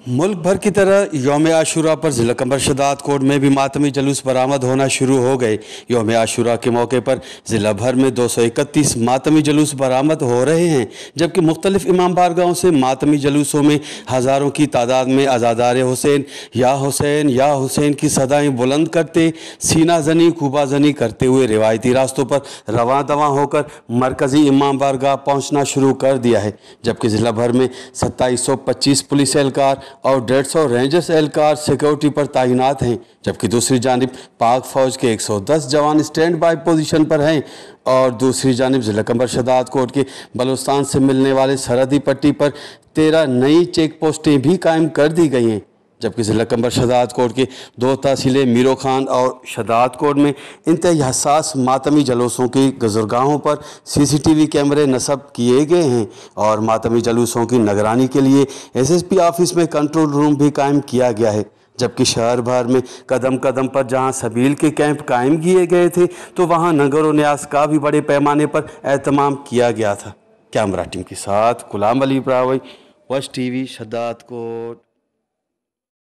मुल्क भर की तरह यौम आशूरा पर ज़िला कमर शदात कोट में भी मातमी जलूस बरामद होना शुरू हो गए। यौम आशूरा के मौके पर ज़िला भर में 231 मातमी जलूस बरामद हो रहे हैं, जबकि मुख्तलिफ इमाम बारगाहों से मातमी जलूसों में हज़ारों की तादाद में अज़ादार हुसैन या हुसैन की सदाएँ बुलंद करते सीना जनी खूबा जनी करते हुए रिवायती रास्तों पर रवां दवां होकर मरकज़ी इमाम बारगाह पहुँचना शुरू कर दिया है। जबकि ज़िला भर में 2725 पुलिस एहलकार और 150 रेंजर्स एहलकार सिक्योरिटी पर तैनात हैं, जबकि दूसरी जानिब पाक फ़ौज के 110 जवान स्टैंड बाई पोजीशन पर हैं और दूसरी जानिब ज़िला कमर शदात कोट के बलूचिस्तान से मिलने वाले सरहदी पट्टी पर 13 नई चेक पोस्टें भी कायम कर दी गई हैं। जबकि ज़िला कमर शदात कोट के 2 तहसीलें मीरो खान और शदात कोट में इंतहाई हसास मातमी जलूसों की गुज़रगाहों पर CCTV कैमरे नस्ब किए गए हैं और मातमी जलूसों की निगरानी के लिए SSP ऑफिस में कंट्रोल रूम भी कायम किया गया है। जबकि शहर भर में कदम कदम पर जहां सबील के कैंप कायम किए गए थे, तो वहां नगर और न्यास का भी बड़े पैमाने पर एहतमाम किया गया था। कैमरा टीम के साथ गुलाम अली ब्रावई, वश TV शदात कोट।